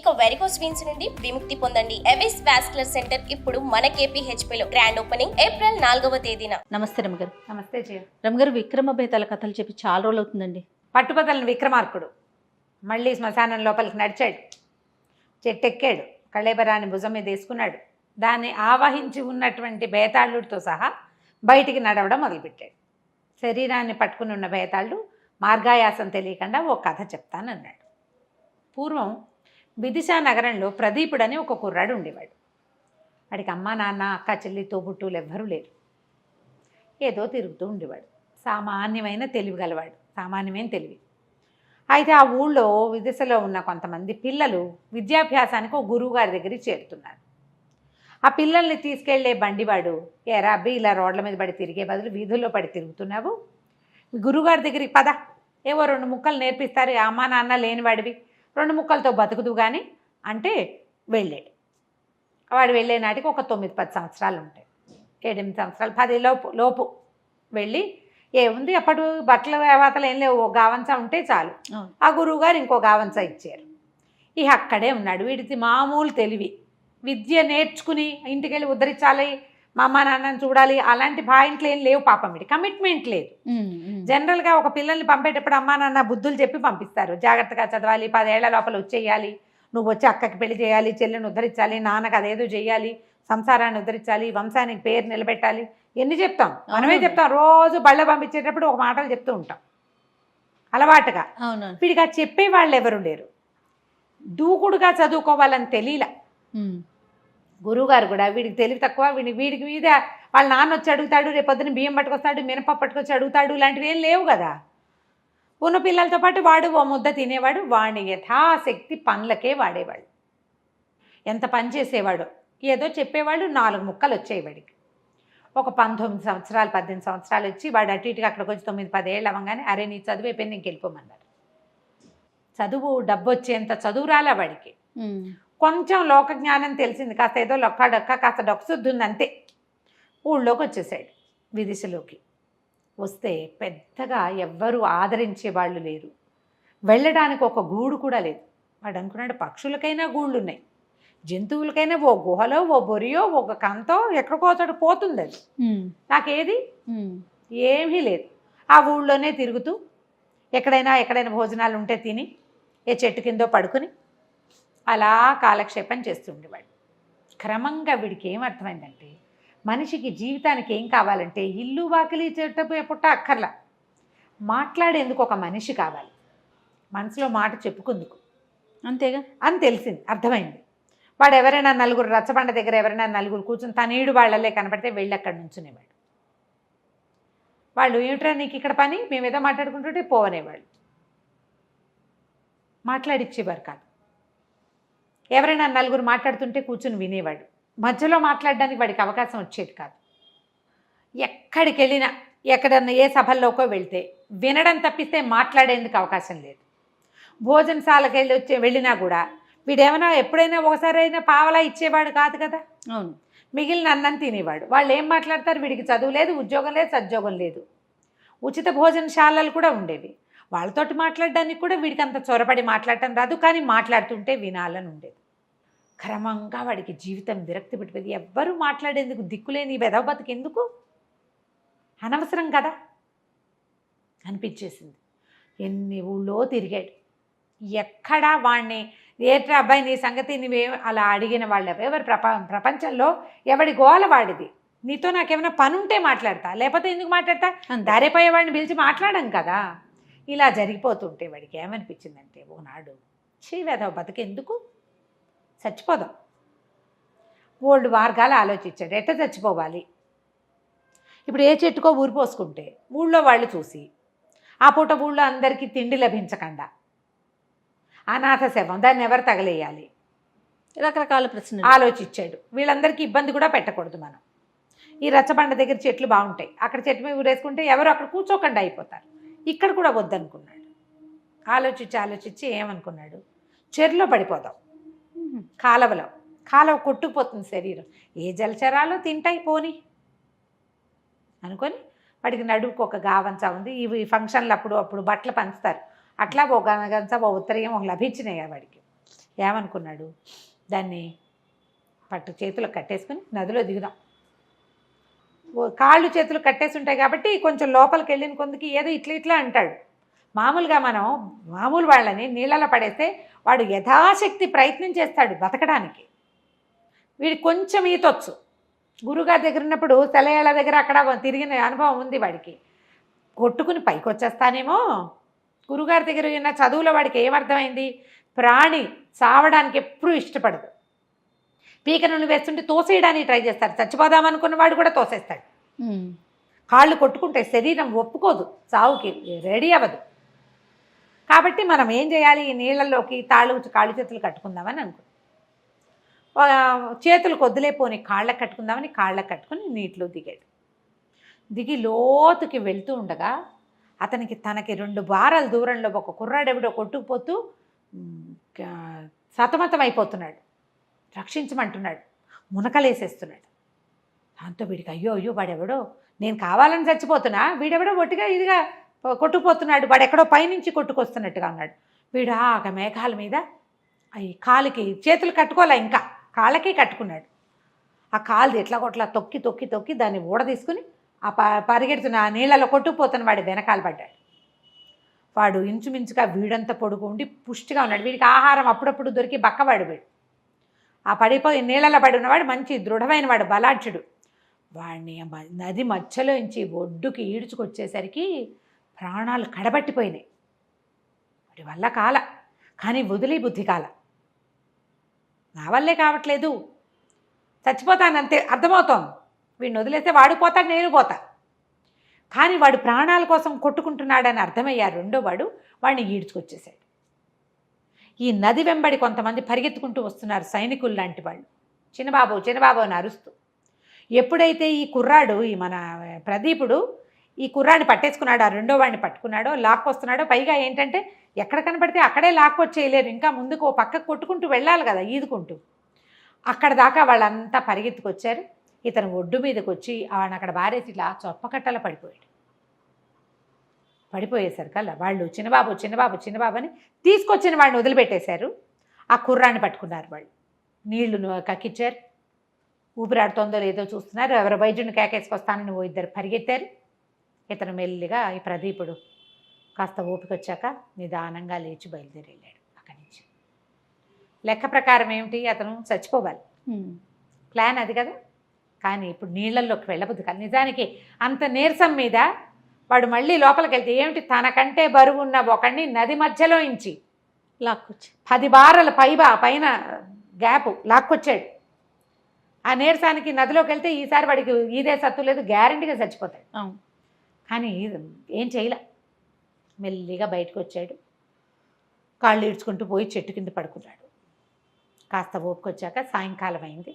ఇక varicose veins నుండి విముక్తి పొందండి. ఎవిస్ వాస్కులర్ సెంటర్ ఇప్పుడు మన KPHPలో గ్రాండ్ ఓపెనింగ్ ఏప్రిల్ 4వ తేదీన. నమస్తే రమగారు. నమస్తే జయ. రమగారు, విక్రమ బేతాల కథలు చెప్పి చాలా రోజులు అవుతుందండి. పట్టుబదలని విక్రమార్కుడు మళ్ళీ శ్మశానం లోపలికి నడిచాడు, చెట్టెక్కాడు, కళేబరాన్ని భుజం మీద వేసుకున్నాడు. దాన్ని ఆవహించి ఉన్నటువంటి బేతాళుడితో సహా బయటికి నడవడం మొదలుపెట్టాడు. శరీరాన్ని పట్టుకుని ఉన్న బేతాళుడు మార్గాయాసం తెలియకుండా ఓ కథ చెప్తానన్నాడు. పూర్వం విదిశా నగరంలో ప్రదీపుడని ఒక కుర్రాడు ఉండేవాడు. వాడికి అమ్మ నాన్న అక్క చెల్లి తోబుట్టులు ఎవ్వరూ లేరు. ఏదో తిరుగుతూ ఉండేవాడు. సామాన్యమైన తెలివి గలవాడు, సామాన్యమైన తెలివి. అయితే ఆ ఊళ్ళో విదిశలో ఉన్న కొంతమంది పిల్లలు విద్యాభ్యాసానికి ఒక గురువు గారి దగ్గరికి చేరుతున్నారు. ఆ పిల్లల్ని తీసుకెళ్లే బండివాడు, ఏరా అబ్బి ఇలా రోడ్ల మీద పడి తిరిగే బదులు వీధుల్లో పడి తిరుగుతున్నావు, గురువుగారి దగ్గరికి పద, ఏవో 2 ముక్కలు నేర్పిస్తారు, అమ్మా నాన్న లేనివాడివి, 2 ముక్కలతో బతుకుదు కానీ అంటే వెళ్ళాడు. వాడు వెళ్ళే నాటికి ఒక 9-10 సంవత్సరాలు ఉంటాయి, 7-8 సంవత్సరాలు, 10 లోపు వెళ్ళి ఏముంది అప్పుడు బట్టల వేవాతలు ఏం లేవు, గావంచ ఉంటే చాలు. ఆ గురువుగారు ఇంకో గావంచ ఇచ్చారు. ఇక అక్కడే ఉన్నాడు. వీడిది మామూలు తెలివి, విద్య నేర్చుకుని ఇంటికి వెళ్ళి ఉద్ధరించాలి, మా అమ్మ నాన్నని చూడాలి, అలాంటి పాయింట్లు ఏం లేవు పాపం. వీడి కమిట్మెంట్ లేదు. జనరల్గా ఒక పిల్లల్ని పంపేటప్పుడు అమ్మా నాన్న బుద్ధులు చెప్పి పంపిస్తారు, జాగ్రత్తగా చదవాలి, 10 ఏళ్ల లోపల వచ్చేయాలి, నువ్వు వచ్చి అక్కకి పెళ్లి చేయాలి, చెల్లిని ఉద్ధరించాలి, నాన్నకు అదేదో చేయాలి, సంసారాన్ని ఉద్ధరించాలి, వంశానికి పేరు నిలబెట్టాలి, ఎన్ని చెప్తాం, మనమే చెప్తాం. రోజు బళ్ళ పంపించేటప్పుడు ఒక మాటలు చెప్తూ ఉంటాం అలవాటుగా. వీడికి అది చెప్పే వాళ్ళు ఎవరు లేరు. దూకుడుగా చదువుకోవాలని తెలియలా. గురువుగారు కూడా వీడికి తెలివి తక్కువ, వీడికి మీద వాళ్ళ నాన్న వచ్చి అడుగుతాడు, రేపొద్దున బియ్యం పట్టుకొస్తాడు, మినపప్పు పట్టుకొచ్చి అడుగుతాడు, ఇలాంటివి ఏం లేవు కదా. ఉన్న పిల్లలతో పాటు వాడు ఓ ముద్ద తినేవాడు. వాడిని యథాశక్తి పనులకే వాడేవాడు. ఎంత పని చేసేవాడు, ఏదో చెప్పేవాడు, 4 ముక్కలు వచ్చాయి వాడికి. ఒక 19 సంవత్సరాలు 18 సంవత్సరాలు వచ్చి వాడు అటు ఇటుగా అక్కడికి వచ్చి 9-10 ఏళ్ళు అవ్వగానే, అరే నీ చదువు అయిపోయింది, ఇంక వెళ్ళిపోమన్నారు. చదువు డబ్బు వచ్చేంత చదువు రాలే వాడికి. కొంచెం లోకజ్ఞానం తెలిసింది, కాస్త ఏదో లొక్క కాస్త డొక్కసుద్ది ఉంది అంతే. ఊళ్ళోకి వచ్చేసాడు, విదిశలోకి. వస్తే పెద్దగా ఎవ్వరూ ఆదరించే వాళ్ళు లేరు, వెళ్ళడానికి ఒక గూడు కూడా లేదు. వాడు అనుకున్నాడు పక్షులకైనా గూళ్ళు ఉన్నాయి, జంతువులకైనా ఓ గుహలో ఓ బొరియో ఒక కంతో ఎక్కడికో చోట పోతుంది, అది నాకేది ఏమీ లేదు. ఆ ఊళ్ళోనే తిరుగుతూ ఎక్కడైనా భోజనాలు ఉంటే తిని ఏ చెట్టు కిందో పడుకుని అలా కాలక్షేపం చేస్తుండేవాడు. క్రమంగా వీడికి ఏమర్థమైందంటే, మనిషికి జీవితానికి ఏం కావాలంటే ఇల్లు వాకిలి చెట్టు పుట్ట అక్కర్లా, మాట్లాడేందుకు ఒక మనిషి కావాలి, మనసులో మాట చెప్పుకుందుకు, అంతేగా అని తెలిసింది, అర్థమైంది. వాడు ఎవరైనా నలుగురు రచ్చబండ దగ్గర ఎవరైనా నలుగురు కూర్చుని తనీడు వాళ్ళలే కనపడితే వెళ్ళి అక్కడ నుంచునేవాడు. వాళ్ళు ఏమిట్రా నీకు ఇక్కడ పని, మేమేదో మాట్లాడుకుంటుంటే పోవనేవాళ్ళు, మాట్లాడిచ్చేవారు కాదు. ఎవరైనా నలుగురు మాట్లాడుతుంటే కూర్చుని వినేవాడు, మధ్యలో మాట్లాడడానికి వాడికి అవకాశం వచ్చేది కాదు. ఎక్కడికి వెళ్ళినా ఎక్కడన్నా ఏ సభల్లోకో వెళ్తే వినడం తప్పిస్తే మాట్లాడేందుకు అవకాశం లేదు. భోజనశాలకు వెళ్ళినా కూడా వీడేమైనా ఎప్పుడైనా ఒకసారైనా పావలా ఇచ్చేవాడు కాదు కదా. అవును, మిగిలిన అన్నం తినేవాడు. వాళ్ళు ఏం మాట్లాడతారు, వీడికి చదువు లేదు, ఉద్యోగం లేదు, సద్యోగం లేదు. ఉచిత భోజనశాలలు కూడా ఉండేవి, వాళ్ళతోటి మాట్లాడడానికి కూడా వీడికి అంత చొరబడి మాట్లాడటం రాదు, కానీ మాట్లాడుతుంటే వినాలని ఉండేది. క్రమంగా వాడికి జీవితం విరక్తి పెట్టిపోయింది. ఎవ్వరూ మాట్లాడేందుకు దిక్కులేని వెధవ బతుకెందుకు, అనవసరం కదా అనిపించేసింది. ఎన్ని ఊళ్ళో తిరిగాడు, ఎక్కడా వాడిని ఏట్రా అబ్బాయి నీ సంగతి నువ్వే అలా అడిగిన వాళ్ళు ఎవరు ప్రపంచంలో ఎవడి గోల వాడిది. నీతో నాకేమైనా పని ఉంటే మాట్లాడతా, లేకపోతే ఎందుకు మాట్లాడతా, దారిపోయే వాడిని పిలిచి మాట్లాడం కదా. ఇలా జరిగిపోతుంటే వాడికి ఏమనిపించిందంటే, ఒకనాడు వెధవ బతుకెందుకు, చచ్చిపోదాం. ఓల్డ్ మార్గాలు ఆలోచించాడు, ఎట్ట చచ్చిపోవాలి. ఇప్పుడు ఏ చెట్టుకో ఊరి పోసుకుంటే ఊళ్ళో వాళ్ళు చూసి ఆ పూట ఊళ్ళో అందరికీ తిండి లభించకుండా అనాథ శవం, దాన్ని ఎవరు తగలేయాలి, రకరకాల ప్రశ్నలు ఆలోచించాడు. వీళ్ళందరికీ ఇబ్బంది కూడా పెట్టకూడదు మనం. ఈ రచ్చబండ దగ్గర చెట్లు బాగుంటాయి, అక్కడ చెట్టు మీద ఊరేసుకుంటే ఎవరు అక్కడ కూర్చోకుండా అయిపోతారు, ఇక్కడ కూడా వద్దనుకున్నాడు. ఆలోచించి ఏమనుకున్నాడు, చెరులో పడిపోదాం, కాలువ కొట్టుకుపోతుంది శరీరం, ఏ జలచరాలు తింటాయి పోని అనుకొని వాడికి నడుపుకు ఒక గావంచ ఉంది. ఇవి ఫంక్షన్లు అప్పుడు బట్టలు పంచుతారు, అట్లా ఒక గంచ ఓ ఉత్తరీయం ఒక లభించినాయి వాడికి. ఏమనుకున్నాడు, దాన్ని చేతులు కట్టేసుకుని నదిలో దిగుదాం. కాళ్ళు చేతులు కట్టేసి ఉంటాయి కాబట్టి కొంచెం లోపలికి వెళ్ళిన కొందికి ఏదో ఇట్లా ఇట్లా అంటాడు. మామూలుగా మనం మామూలు వాళ్ళని నీళ్ళలో పడేస్తే వాడు యథాశక్తి ప్రయత్నం చేస్తాడు బతకడానికి. వీడికి కొంచెం ఈతొచ్చు. గురుగారి దగ్గర ఉన్నప్పుడు సెలయేళ్ళ దగ్గర అక్కడ తిరిగిన అనుభవం ఉంది వాడికి. కొట్టుకుని పైకి వచ్చేస్తానేమో. గురుగారి దగ్గర ఉన్న చదువులో వాడికి ఏమర్థమైంది, ప్రాణి చావడానికి ఎప్పుడూ ఇష్టపడదు. పీక నుండి వేస్తుంటే తోసేయడానికి ట్రై చేస్తాడు. చచ్చిపోదామనుకున్న వాడు కూడా తోసేస్తాడు. కాళ్ళు కొట్టుకుంటే శరీరం ఒప్పుకోదు, చావుకి రెడీ అవ్వదు. కాబట్టి మనం ఏం చేయాలి, ఈ నీళ్ళల్లోకి కాళ్ళు చేతులు కట్టుకుందామని అనుకున్నాం. చేతులు కొద్దులేపోని కాళ్ళకు కట్టుకుందామని కాళ్ళకు కట్టుకుని నీటిలో దిగాడు. దిగి లోతుకి వెళ్తూ ఉండగా తనకి 2 బారాల దూరంలో ఒక కుర్రాడెవడో కొట్టుకుపోతూ సతమతం అయిపోతున్నాడు. రక్షించమంటున్నాడు, మునకలేసేస్తున్నాడు. దాంతో వీడికి అయ్యో వాడెవడో, నేను కావాలని చచ్చిపోతున్నా, వీడెవడో ఒట్టిగా ఇదిగా కొట్టుకుపోతున్నాడు, వాడెక్కడో పైనుంచి కొట్టుకొస్తున్నట్టుగా ఉన్నాడు. వీడు ఆగ మేఘాల మీద అవి కాలికి చేతులు కట్టుకోలే, ఇంకా కాళ్ళకి కట్టుకున్నాడు. ఆ కాలుది ఎట్లా కొట్లా తొక్కి తొక్కి తొక్కి దాన్ని ఊడ తీసుకుని ఆ పరిగెడుతున్న ఆ నీళ్ళలో కొట్టుకుపోతున్న వాడి వెనకాల పడ్డాడు. వాడు ఇంచుమించుగా వీడంతా పొడుగు ఉండి పుష్టిగా ఉన్నాడు. వీడికి ఆహారం అప్పుడప్పుడు దొరికి బక్కవాడు. వీడు ఆ పడిపోయి నీళ్ళలో పడి ఉన్నవాడు మంచి దృఢమైన వాడు, బలాఢ్యుడు. వాడిని నది మధ్యలో నుంచి ఒడ్డుకి ఈడ్చుకొచ్చేసరికి ప్రాణాలు కడబట్టిపోయినాయి. వాడి వల్ల కాల, కానీ వదిలే బుద్ధి కాల. నా వల్లే కావట్లేదు, చచ్చిపోతానంతే అర్థమవుతోంది. వీడిని వదిలేస్తే వాడు పోతాడు, నేను పోతా. కానీ వాడు ప్రాణాల కోసం కొట్టుకుంటున్నాడని అర్థమయ్యారు రెండో వాడు. వాడిని ఈడ్చుకొచ్చేసాడు. ఈ నది వెంబడి కొంతమంది పరిగెత్తుకుంటూ వస్తున్నారు, సైనికులు లాంటి వాళ్ళు. చిన్నబాబు అని అరుస్తూ. ఎప్పుడైతే ఈ కుర్రాడు, ఈ మన ప్రదీపుడు ఈ కుర్రాడిని పట్టేసుకున్నాడు, ఆ రెండో వాడిని పట్టుకున్నాడో లాక్కొస్తున్నాడో, పైగా ఏంటంటే ఎక్కడ కనపడితే అక్కడే లాక్కొచ్చేయలేరు, ఇంకా ముందుకు ఓ పక్కకు కొట్టుకుంటూ వెళ్ళాలి కదా ఈదుకుంటూ. అక్కడ దాకా వాళ్ళంతా పరిగెత్తుకొచ్చారు. ఇతను ఒడ్డు మీదకి వచ్చి వాడిని అక్కడ బారేసి ఇట్లా చొప్పకట్టలా పడిపోయేసరికల్లా వాళ్ళు చిన్నబాబు అని తీసుకొచ్చిన వాడిని వదిలిపెట్టేశారు. ఆ కుర్రాన్ని పట్టుకున్నారు వాళ్ళు. నీళ్లు కక్కిచ్చారు. ఊపిరాడుతోందో లేదో చూస్తున్నారు. ఎవరు వైద్యుని కేకేసుకొస్తానని ఇద్దరు పరిగెత్తారు. ఇతను మెల్లిగా ఈ ప్రదీపుడు కాస్త ఓపిక వచ్చాక నిదానంగా లేచి బయలుదేరి వెళ్ళాడు అక్కడి నుంచి. లెక్క ప్రకారం ఏమిటి, అతను చచ్చిపోవాలి, ప్లాన్ అది కదా. కానీ ఇప్పుడు నీళ్ళల్లోకి వెళ్ళబుద్ది కాదు. నిజానికి అంత నీరసం మీద వాడు మళ్ళీ లోపలికి వెళ్తే ఏమిటి, తనకంటే బరువు ఉన్న ఒకడిని నది మధ్యలో ఇంచి లాక్కొచ్చి 10 బారల పైన గ్యాప్ లాక్కొచ్చాడు. ఆ నీరసానికి నదిలోకి వెళ్తే ఈసారి వాడికి ఈదే సత్తు లేదు, గ్యారంటీగా చచ్చిపోతాడు. కానీ ఏం చేయలే, మెల్లిగా బయటకు వచ్చాడు. కాళ్ళు ఈడ్చుకుంటూ పోయి చెట్టు కింద పడుకున్నాడు. కాస్త ఓపుకొచ్చాక సాయంకాలం అయింది.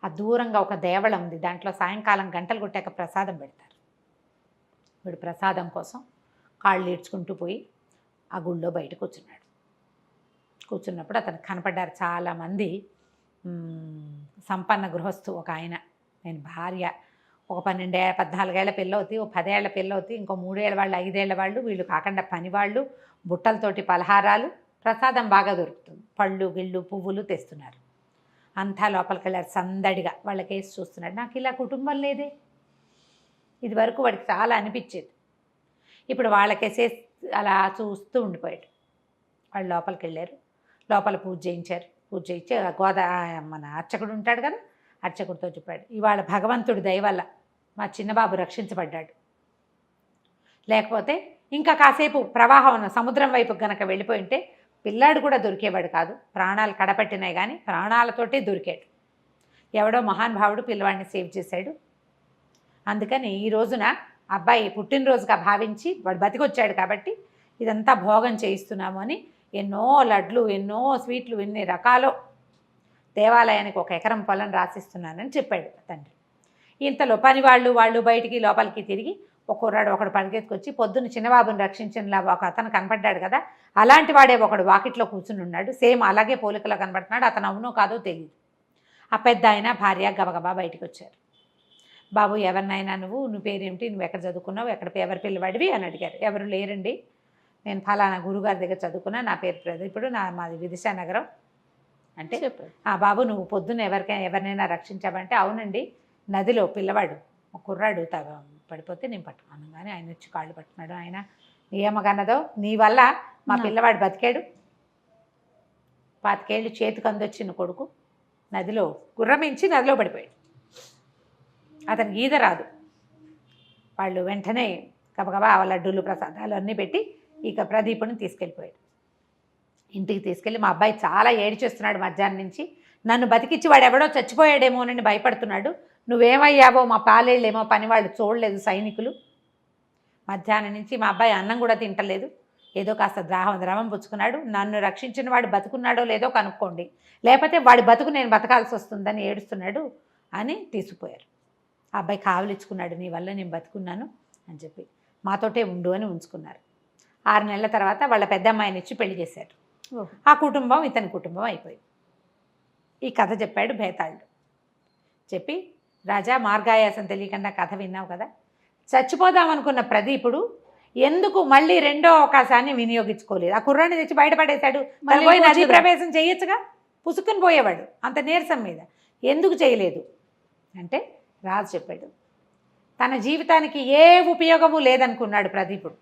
ఆ దూరంగా ఒక దేవళం ఉంది, దాంట్లో సాయంకాలం గంటలు కొట్టాక ప్రసాదం పెడతారు. వీడు ప్రసాదం కోసం కాళ్ళు ఈడ్చుకుంటూ పోయి ఆ గుళ్ళో బయట కూర్చున్నప్పుడు అతను కనపడ్డారు చాలామంది. సంపన్న గృహస్థు ఒక ఆయన, నేను భార్య, ఒక 14 ఏళ్ల పిల్లవుతి, ఒక 10 ఏళ్ల పిల్లవుతి, ఇంకో 3 ఏళ్ల వాళ్ళు, 5 ఏళ్ల వాళ్ళు, వీళ్ళు కాకుండా పనివాళ్ళు, బుట్టలతోటి పలహారాలు, ప్రసాదం బాగా దొరుకుతుంది, పళ్ళు గిళ్ళు పువ్వులు తెస్తున్నారు. అంతా లోపలికి వెళ్ళారు సందడిగా. వాళ్ళకేసి చూస్తున్నాడు. నాకు ఇలా కుటుంబం లేదే, ఇది వరకు వాడికి చాలా అనిపించేది. ఇప్పుడు వాళ్ళకేసే అలా చూస్తూ ఉండిపోయాడు. వాళ్ళు లోపలికి వెళ్ళారు. లోపల పూజ చేయించారు. పూజ చేయించి మన అర్చకుడు ఉంటాడు కదా, అర్చకుడితో చెప్పాడు, ఇవాళ భగవంతుడి దయ వల్ల మా చిన్నబాబు రక్షించబడ్డాడు. లేకపోతే ఇంకా కాసేపు ప్రవాహం సముద్రం వైపు గనక వెళ్ళిపోయి ఉంటే పిల్లాడు కూడా దొరికేవాడు కాదు. ప్రాణాలు కడపట్టినాయి కానీ ప్రాణాలతోటే దొరికాడు. ఎవడో మహానుభావుడు పిల్లవాడిని సేవ్ చేశాడు. అందుకని ఈ రోజున అబ్బాయి పుట్టినరోజుగా భావించి వాడు బతికొచ్చాడు కాబట్టి ఇదంతా భోగం చేయిస్తున్నాము అని ఎన్నో లడ్లు, ఎన్నో స్వీట్లు, ఎన్ని రకాలో దేవాలయానికి 1 ఎకరం పొలం రాసిస్తున్నానని చెప్పాడు తండ్రి. ఇంతలో పని వాళ్ళు బయటికి లోపలికి తిరిగి ఒక కుర్రాడు ఒకడు పరిగెత్తుకొచ్చి పొద్దున్న చిన్నబాబుని రక్షించినలా ఒక అతను కనపడ్డాడు కదా, అలాంటి వాడే ఒకడు వాకిట్లో కూర్చుని ఉన్నాడు. సేమ్ అలాగే పోలికలో కనబడుతున్నాడు. అతను అవునో కాదో తెలియదు. ఆ పెద్ద ఆయన భార్య గబగబా బయటికి వచ్చారు. బాబు ఎవరినైనా నువ్వు పేరేమిటి, నువ్వు ఎక్కడ చదువుకున్నావు, ఎవరి పిల్లవాడివి అని అడిగారు. ఎవరు లేరండి, నేను ఫలానా గురుగారి దగ్గర చదువుకున్నా, నా పేరు ప్రదీపుడు, మాది విదిశానగరం, అంటే చెప్పాడు. బాబు నువ్వు పొద్దున్న ఎవరినైనా రక్షించావంటే అవునండి, నదిలో పిల్లవాడు ఒక కుర్రాడు పడిపోతే నేను పట్టుకున్నాను, కానీ ఆయన వచ్చి కాళ్ళు పట్టుకున్నాడు. ఆయన ఏమగన్నదో నీ వల్ల మా పిల్లవాడు బతికాడు, 25 ఏళ్ళు చేతికి అందొచ్చిన కొడుకు నదిలో గుర్రమించి నదిలో పడిపోయాడు. అతనికి ఈద రాదు. వాళ్ళు వెంటనే గబగబా లడ్డూలు ప్రసాదాలు అన్నీ పెట్టి ఇక ప్రదీపుని తీసుకెళ్ళిపోయాడు. ఇంటికి తీసుకెళ్ళి మా అబ్బాయి చాలా ఏడ్చేస్తున్నాడు మధ్యాహ్నం నుంచి, నన్ను బతికిచ్చి వాడు ఎవడో చచ్చిపోయాడేమోనని భయపడుతున్నాడు, నువ్వేమయ్యావో మా పాలేళ్ళేమో పని వాళ్ళు చూడలేదు సైనికులు. మధ్యాహ్నం నుంచి మా అబ్బాయి అన్నం కూడా తింటలేదు, ఏదో కాస్త ద్రవం పుచ్చుకున్నాడు. నన్ను రక్షించిన వాడు బతుకున్నాడో లేదో కనుక్కోండి, లేకపోతే వాడి బతుకు నేను బతకాల్సి వస్తుందని ఏడుస్తున్నాడు అని తీసుకుపోయారు. ఆ అబ్బాయి కావలిచ్చుకున్నాడు, నీ వల్ల నేను బతుకున్నాను అని చెప్పి మాతోటే ఉండు అని ఉంచుకున్నారు. 6 నెలల తర్వాత వాళ్ళ పెద్ద అమ్మాయిని ఇచ్చి పెళ్లి చేశారు. ఆ కుటుంబం ఇతని కుటుంబం అయిపోయింది. ఈ కథ చెప్పాడు భేతాళుడు. చెప్పి రాజా మార్గాయాసం తెలియకుండా కథ విన్నావు కదా, చచ్చిపోదామనుకున్న ప్రదీపుడు ఎందుకు మళ్ళీ రెండో అవకాశాన్ని వినియోగించుకోలేదు? ఆ కుర్రాన్ని తెచ్చి బయటపడేశాడు, పోయి నదీ ప్రవేశం చేయొచ్చుగా, పుసుక్కుని పోయేవాడు అంత నీరసం మీద, ఎందుకు చేయలేదు అంటే రాజు చెప్పాడు, తన జీవితానికి ఏ ఉపయోగము లేదనుకున్నాడు ప్రదీపుడు,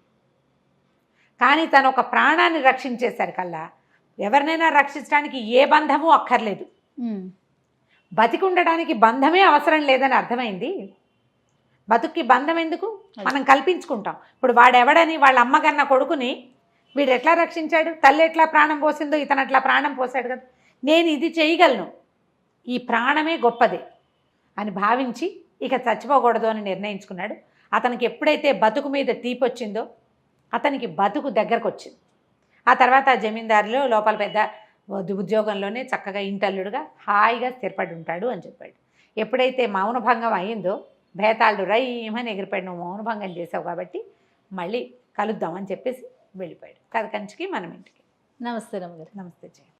కానీ తను ఒక ప్రాణాన్ని రక్షించేసరికల్లా ఎవరినైనా రక్షించడానికి ఏ బంధము అక్కర్లేదు, బతికి ఉండడానికి బంధమే అవసరం లేదని అర్థమైంది. బతుక్కి బంధం ఎందుకు, మనం కల్పించుకుంటాం. ఇప్పుడు వాడెవడని వాళ్ళ అమ్మగన్న కొడుకుని వీడు ఎట్లా రక్షించాడు, తల్లి ఎట్లా ప్రాణం పోసిందో ఇతను అట్లా ప్రాణం పోసాడు కదా, నేను ఇది చేయగలను, ఈ ప్రాణమే గొప్పది అని భావించి ఇక చచ్చిపోకూడదు అని నిర్ణయించుకున్నాడు. అతనికి ఎప్పుడైతే బతుకు మీద తీపి వచ్చిందో అతనికి బతుకు దగ్గరకు వచ్చింది. ఆ తర్వాత జమీందారులో లోపల పెద్ద ఉద్యోగంలోనే చక్కగా ఇంటల్లుడుగా హాయిగా స్థిరపడి ఉంటాడు అని చెప్పాడు. ఎప్పుడైతే మౌనభంగం అయిందో భేతాళుడు రైమని ఎగిరిపోయాడు, నువ్వు మౌనభంగం చేసావు కాబట్టి మళ్ళీ కలుద్దామని చెప్పేసి వెళ్ళిపోయాడు. కథ కంచికి మనం ఇంటికి. నమస్తే రమ్మగారు. నమస్తే జయ.